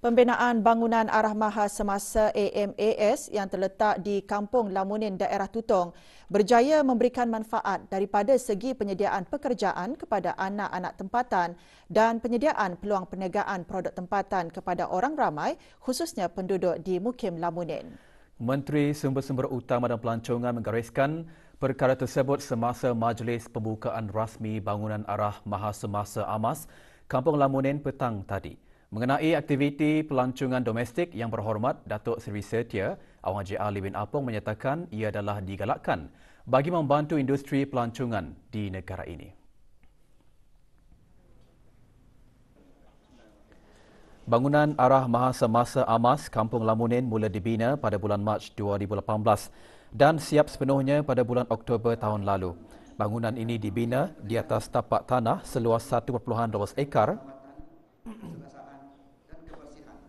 Pembinaan bangunan arah maha semasa AMAS yang terletak di Kampung Lamunin, daerah Tutong berjaya memberikan manfaat daripada segi penyediaan pekerjaan kepada anak-anak tempatan dan penyediaan peluang perniagaan produk tempatan kepada orang ramai, khususnya penduduk di Mukim Lamunin. Menteri Sumber-Sumber Utama dan Pelancongan menggariskan perkara tersebut semasa majlis pembukaan rasmi bangunan arah maha semasa AMAS Kampung Lamunin petang tadi. Mengenai aktiviti pelancongan domestik, Yang Berhormat Datuk Seri Setia Awang Haji Ali bin Apong menyatakan ia adalah digalakkan bagi membantu industri pelancongan di negara ini. Bangunan arah maha semasa AMAS Kampung Lamunin mula dibina pada bulan Mac 2018 dan siap sepenuhnya pada bulan Oktober tahun lalu. Bangunan ini dibina di atas tapak tanah seluas 1.12 ekar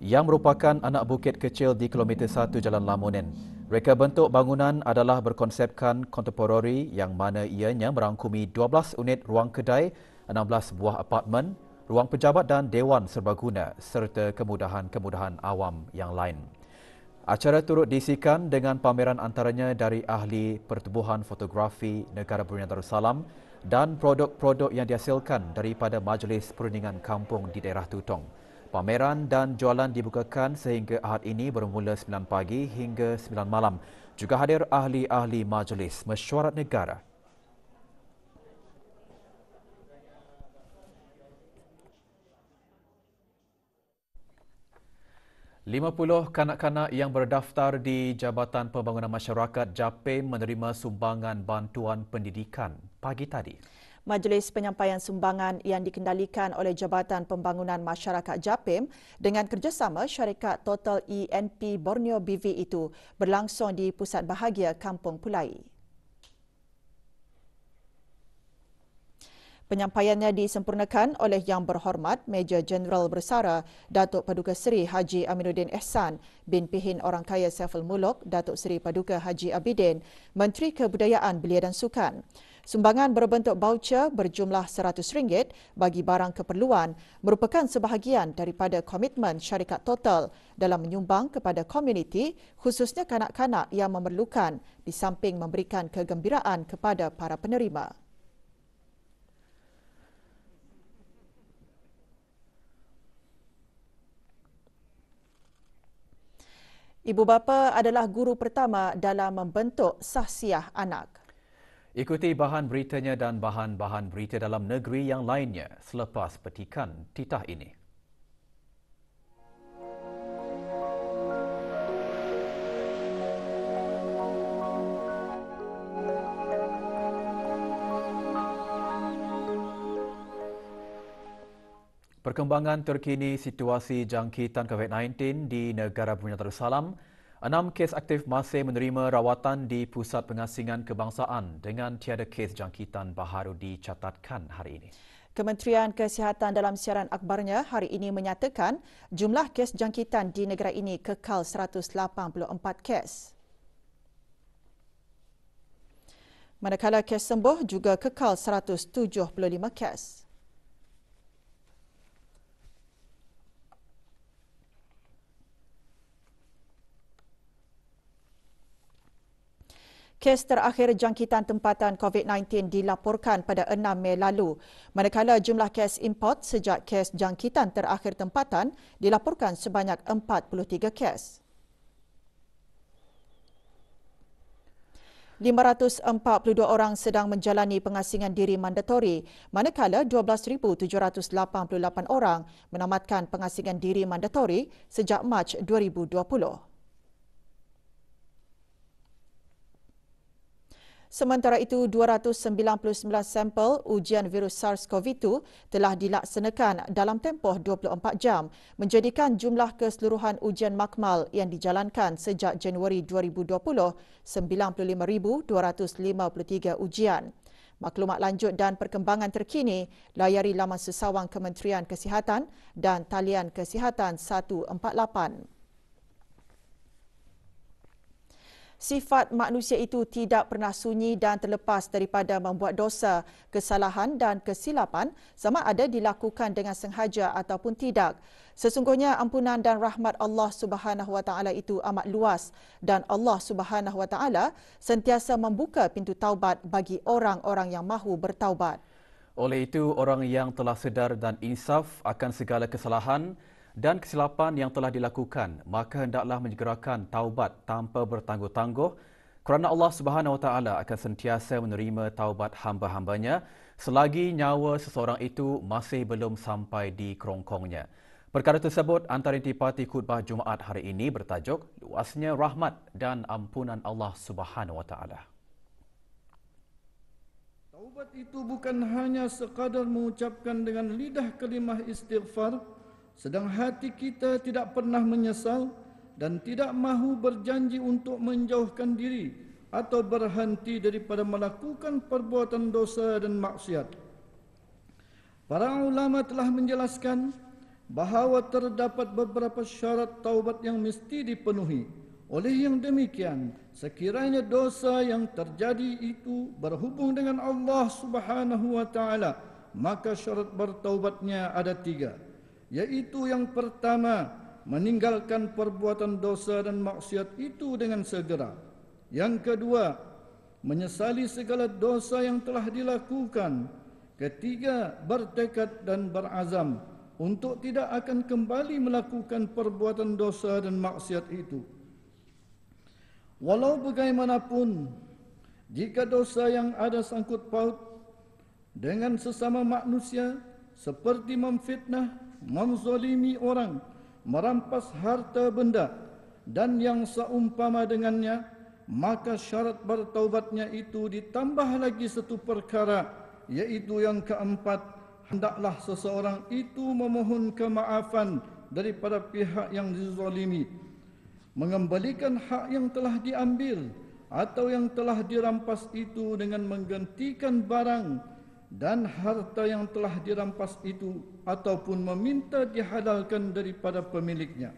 yang merupakan anak bukit kecil di kilometer 1 Jalan Lamunin. Reka bentuk bangunan adalah berkonsepkan kontemporari yang mana ianya merangkumi 12 unit ruang kedai, 16 buah apartmen, ruang pejabat dan dewan serbaguna serta kemudahan-kemudahan awam yang lain. Acara turut diisikan dengan pameran antaranya dari ahli pertubuhan fotografi Negara Brunei Darussalam dan produk-produk yang dihasilkan daripada Majlis Perundingan Kampung di daerah Tutong. Pameran dan jualan dibukakan sehingga Ahad ini bermula 9 pagi hingga 9 malam. Juga hadir ahli-ahli Majlis Mesyuarat Negara. $50 kanak-kanak yang berdaftar di Jabatan Pembangunan Masyarakat JAPIM menerima sumbangan bantuan pendidikan pagi tadi. Majlis penyampaian sumbangan yang dikendalikan oleh Jabatan Pembangunan Masyarakat JAPIM dengan kerjasama syarikat Total ENP Borneo BV itu berlangsung di Pusat Bahagia Kampung Pulai. Penyampaiannya disempurnakan oleh Yang Berhormat Major Jeneral Bersara Datuk Paduka Seri Haji Aminuddin Ehsan, bin Pihin Orang Kaya Saiful Muluk Datuk Seri Paduka Haji Abidin, Menteri Kebudayaan Belia dan Sukan. Sumbangan berbentuk baucer berjumlah RM100 bagi barang keperluan merupakan sebahagian daripada komitmen syarikat Total dalam menyumbang kepada komuniti, khususnya kanak-kanak yang memerlukan, di samping memberikan kegembiraan kepada para penerima. Ibu bapa adalah guru pertama dalam membentuk sahsiah anak. Ikuti bahan beritanya dan bahan-bahan berita dalam negeri yang lainnya selepas petikan titah ini. Perkembangan terkini situasi jangkitan COVID-19 di negara Brunei Darussalam. 6 kes aktif masih menerima rawatan di Pusat Pengasingan Kebangsaan dengan tiada kes jangkitan baharu dicatatkan hari ini. Kementerian Kesihatan dalam siaran akhbarnya hari ini menyatakan jumlah kes jangkitan di negara ini kekal 184 kes. Manakala kes sembuh juga kekal 175 kes. Kes terakhir jangkitan tempatan COVID-19 dilaporkan pada 6 Mei lalu, manakala jumlah kes import sejak kes jangkitan terakhir tempatan dilaporkan sebanyak 43 kes. 542 orang sedang menjalani pengasingan diri mandatori, manakala 12,788 orang menamatkan pengasingan diri mandatori sejak Mac 2020. Sementara itu, 299 sampel ujian virus SARS-CoV-2 telah dilaksanakan dalam tempoh 24 jam, menjadikan jumlah keseluruhan ujian makmal yang dijalankan sejak Januari 2020 95,253 ujian. Maklumat lanjut dan perkembangan terkini layari laman sesawang Kementerian Kesihatan dan talian Kesihatan 148. Sifat manusia itu tidak pernah sunyi dan terlepas daripada membuat dosa, kesalahan dan kesilapan sama ada dilakukan dengan sengaja ataupun tidak. Sesungguhnya ampunan dan rahmat Allah Subhanahu Wa Taala itu amat luas dan Allah Subhanahu Wa Taala sentiasa membuka pintu taubat bagi orang-orang yang mahu bertaubat. Oleh itu, orang yang telah sedar dan insaf akan segala kesalahan dan kesilapan yang telah dilakukan, maka hendaklah menyegerakan taubat tanpa bertangguh-tangguh kerana Allah Subhanahu Wa Taala akan sentiasa menerima taubat hamba-hambanya selagi nyawa seseorang itu masih belum sampai di kerongkongnya. Perkara tersebut antara intipati khutbah Jumaat hari ini bertajuk Luasnya Rahmat dan Ampunan Allah Subhanahu Wa Taala. Taubat itu bukan hanya sekadar mengucapkan dengan lidah kalimah istighfar, sedang hati kita tidak pernah menyesal dan tidak mahu berjanji untuk menjauhkan diri atau berhenti daripada melakukan perbuatan dosa dan maksiat. Para ulama telah menjelaskan bahawa terdapat beberapa syarat taubat yang mesti dipenuhi. Oleh yang demikian, sekiranya dosa yang terjadi itu berhubung dengan Allah Subhanahu Wa Taala, maka syarat bertaubatnya ada 3, yaitu yang pertama, meninggalkan perbuatan dosa dan maksiat itu dengan segera. Yang kedua, menyesali segala dosa yang telah dilakukan. Ketiga, bertekad dan berazam untuk tidak akan kembali melakukan perbuatan dosa dan maksiat itu. Walau bagaimanapun, jika dosa yang ada sangkut paut dengan sesama manusia seperti memfitnah, menzalimi orang, merampas harta benda dan yang seumpama dengannya, maka syarat bertaubatnya itu ditambah lagi satu perkara, yaitu yang keempat, hendaklah seseorang itu memohon kemaafan daripada pihak yang dizalimi, mengembalikan hak yang telah diambil atau yang telah dirampas itu dengan menggantikan barang dan harta yang telah dirampas itu ataupun meminta dihalalkan daripada pemiliknya.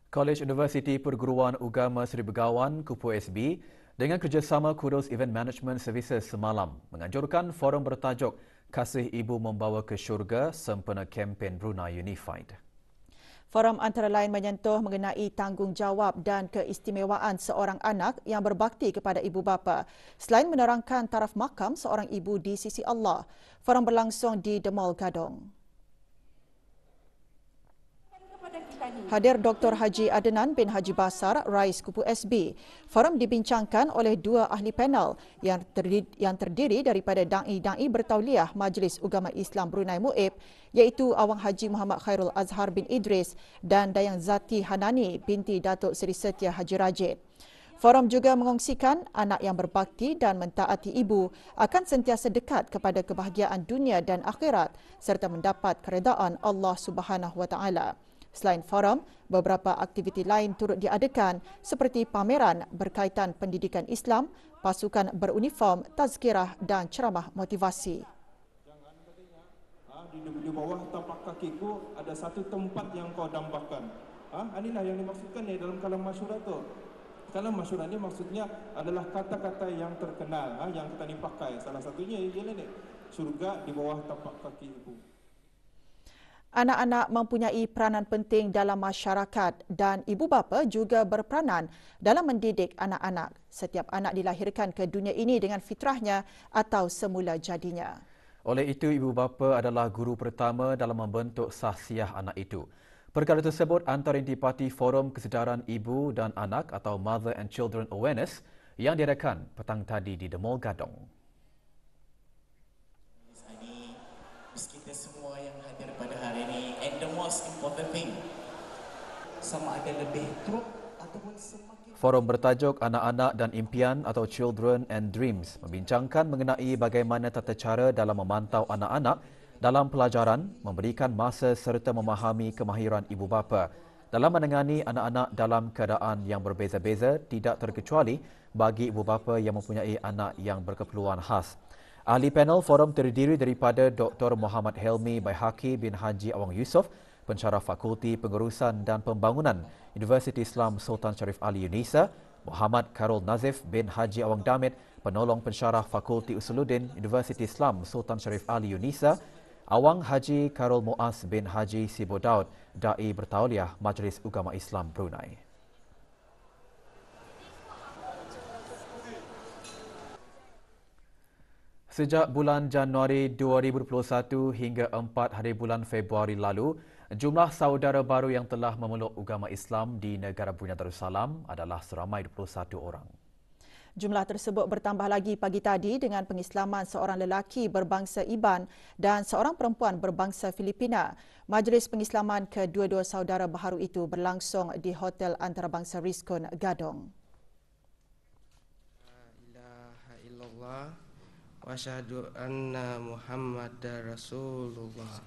Kolej Universiti Perguruan Agama Seri Begawan Kupu SB dengan kerjasama Kudos Event Management Services semalam menganjurkan forum bertajuk Kasih Ibu Membawa ke Syurga sempena kempen Brunei Unified. Forum antara lain menyentuh mengenai tanggungjawab dan keistimewaan seorang anak yang berbakti kepada ibu bapa. Selain menerangkan taraf makam seorang ibu di sisi Allah, forum berlangsung di The Mall Gadong. Hadir Dr. Haji Adnan bin Haji Basar, Rais Kupu SB. Forum dibincangkan oleh 2 ahli panel yang terdiri daripada da'i-da'i bertauliah Majlis Ugama Islam Brunei MUIB, iaitu Awang Haji Muhammad Khairul Azhar bin Idris dan Dayang Zati Hanani binti Datuk Seri Setia Haji Rajid. Forum juga mengongsikan anak yang berbakti dan mentaati ibu akan sentiasa dekat kepada kebahagiaan dunia dan akhirat serta mendapat keredaan Allah Subhanahu Wa Taala. Selain forum, beberapa aktiviti lain turut diadakan seperti pameran berkaitan pendidikan Islam, pasukan beruniform, tazkirah dan ceramah motivasi. Di bawah tapak kakiku ada satu tempat yang kau dambakan. Inilah yang dimaksudkan ni dalam kalam masyurah tu. Kalam masyurah ni maksudnya adalah kata-kata yang terkenal yang kita dipakai. Salah satunya ialah ni, surga di bawah tapak kaki ibu. Anak-anak mempunyai peranan penting dalam masyarakat dan ibu bapa juga berperanan dalam mendidik anak-anak. Setiap anak dilahirkan ke dunia ini dengan fitrahnya atau semula jadinya. Oleh itu, ibu bapa adalah guru pertama dalam membentuk sahsiah anak itu. Perkara tersebut antara intipati Forum Kesedaran Ibu dan Anak atau Mother and Children Awareness yang diadakan petang tadi di The Mall Gadong. Kita semua yang hadir pada hari ini, and the most important thing, sama ada lebih teruk ataupun semakin. Forum bertajuk Anak-Anak dan Impian atau Children and Dreams membincangkan mengenai bagaimana tata cara dalam memantau anak-anak dalam pelajaran, memberikan masa serta memahami kemahiran ibu bapa dalam menangani anak-anak dalam keadaan yang berbeza-beza, tidak terkecuali bagi ibu bapa yang mempunyai anak yang berkeperluan khas. Ahli panel forum terdiri daripada Dr. Muhammad Helmi Baihaqi bin Haji Awang Yusof, Pensyarah Fakulti Pengurusan dan Pembangunan Universiti Islam Sultan Syarif Ali Yunisa, Muhammad Khairul Nazif bin Haji Awang Damit, Penolong Pensyarah Fakulti Usuluddin Universiti Islam Sultan Syarif Ali Yunisa, Awang Haji Khairul Muaz bin Haji Sibo Daud, Dai Bertauliah Majlis Ugama Islam Brunei. Sejak bulan Januari 2021 hingga 4 hari bulan Februari lalu, jumlah saudara baru yang telah memeluk agama Islam di negara Brunei Darussalam adalah seramai 21 orang. Jumlah tersebut bertambah lagi pagi tadi dengan pengislaman seorang lelaki berbangsa Iban dan seorang perempuan berbangsa Filipina. Majlis pengislaman kedua-dua saudara baharu itu berlangsung di Hotel Antarabangsa Rizkun, Gadong. La ilaha illallah wa asyhadu anna Muhammadar Rasulullah.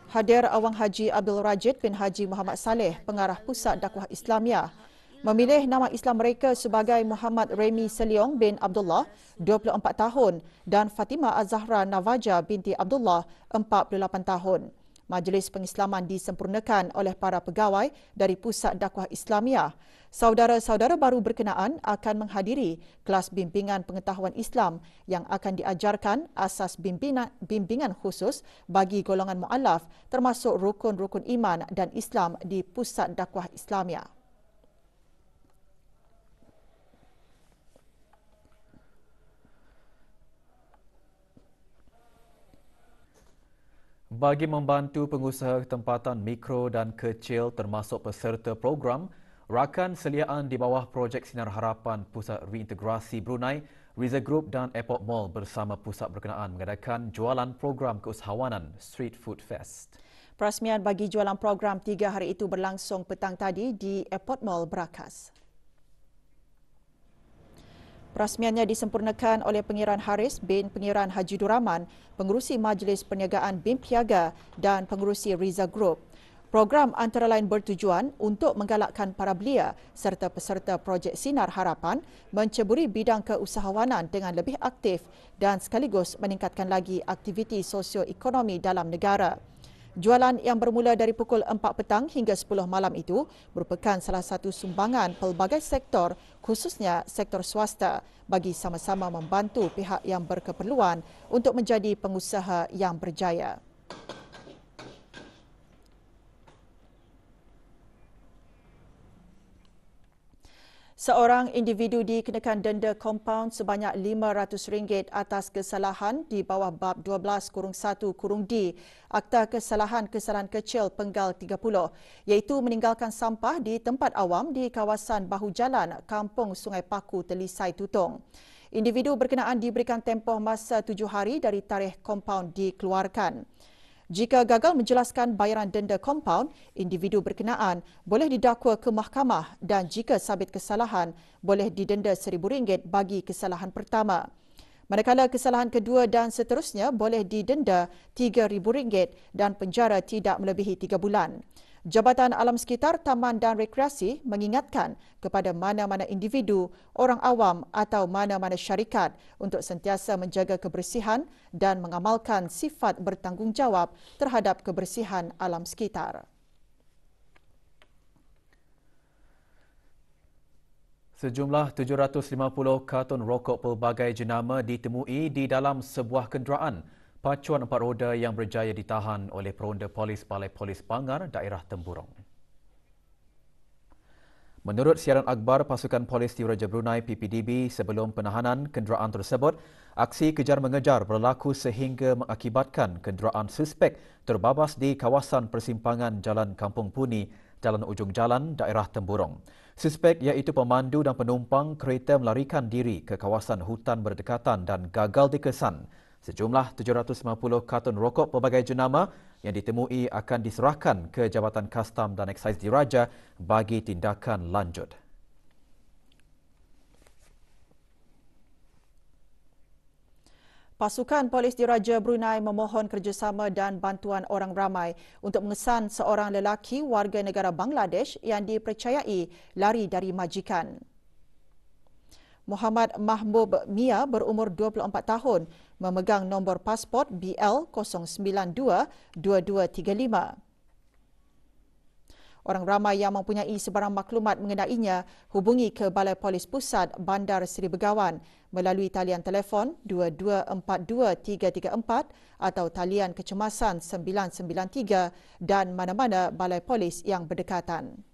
Hadir Awang Haji Abdul Rajid bin Haji Muhammad Saleh, pengarah Pusat Dakwah Islamiah, memilih nama Islam mereka sebagai Muhammad Remy Seliong bin Abdullah, 24 tahun dan Fatimah Az-Zahra Navaja binti Abdullah, 48 tahun. Majlis pengislaman disempurnakan oleh para pegawai dari Pusat Dakwah Islamiah. Saudara-saudara baru berkenaan akan menghadiri kelas bimbingan pengetahuan Islam yang akan diajarkan asas bimbingan khusus bagi golongan mu'alaf termasuk rukun-rukun iman dan Islam di Pusat Dakwah Islamiah. Bagi membantu pengusaha tempatan mikro dan kecil termasuk peserta program, rakan seliaan di bawah projek Sinar Harapan Pusat Reintegrasi Brunei, Riza Group dan Airport Mall bersama pusat berkenaan mengadakan jualan program keusahawanan Street Food Fest. Perasmian bagi jualan program 3 hari itu berlangsung petang tadi di Airport Mall Berakas. Perasmiannya disempurnakan oleh Pengiran Haris bin Pengiran Haji Duraman, Pengerusi Majlis Perniagaan BIM Piaga dan Pengerusi Riza Group. Program antara lain bertujuan untuk menggalakkan para belia serta peserta projek Sinar Harapan menceburi bidang keusahawanan dengan lebih aktif dan sekaligus meningkatkan lagi aktiviti sosioekonomi dalam negara. Jualan yang bermula dari pukul 4 petang hingga 10 malam itu merupakan salah satu sumbangan pelbagai sektor, khususnya sektor swasta, bagi sama-sama membantu pihak yang berkeperluan untuk menjadi pengusaha yang berjaya. Seorang individu dikenakan denda kompaun sebanyak RM500 atas kesalahan di bawah bab 12-1-D Akta Kesalahan-Kesalahan Kecil Penggal 30, iaitu meninggalkan sampah di tempat awam di kawasan bahu jalan Kampung Sungai Paku, Telisai Tutong. Individu berkenaan diberikan tempoh masa 7 hari dari tarikh kompaun dikeluarkan. Jika gagal menjelaskan bayaran denda kompaun, individu berkenaan boleh didakwa ke mahkamah dan jika sabit kesalahan, boleh didenda RM1,000 bagi kesalahan pertama. Manakala kesalahan kedua dan seterusnya boleh didenda RM3,000 dan penjara tidak melebihi 3 bulan. Jabatan Alam Sekitar, Taman dan Rekreasi mengingatkan kepada mana-mana individu, orang awam atau mana-mana syarikat untuk sentiasa menjaga kebersihan dan mengamalkan sifat bertanggungjawab terhadap kebersihan alam sekitar. Sejumlah 750 kartun rokok pelbagai jenama ditemui di dalam sebuah kenderaan pacuan 4 roda yang berjaya ditahan oleh Peronda Polis Balai Polis Bangar, daerah Temburong. Menurut siaran akhbar Pasukan Polis Diraja Brunei PPDB, sebelum penahanan kenderaan tersebut, aksi kejar-mengejar berlaku sehingga mengakibatkan kenderaan suspek terbabas di kawasan persimpangan Jalan Kampung Puni, Jalan Ujung Jalan, daerah Temburong. Suspek iaitu pemandu dan penumpang kereta melarikan diri ke kawasan hutan berdekatan dan gagal dikesan. Sejumlah 750 kartun rokok pelbagai jenama yang ditemui akan diserahkan ke Jabatan Kastam dan Eksais Diraja bagi tindakan lanjut. Pasukan Polis Diraja Brunei memohon kerjasama dan bantuan orang ramai untuk mengesan seorang lelaki warga negara Bangladesh yang dipercayai lari dari majikan. Muhammad Mahbub Mia berumur 24 tahun, memegang nombor pasport BL0922235. Orang ramai yang mempunyai sebarang maklumat mengenainya hubungi ke Balai Polis Pusat Bandar Seri Begawan melalui talian telefon 2242-334 atau talian kecemasan 993 dan mana-mana balai polis yang berdekatan.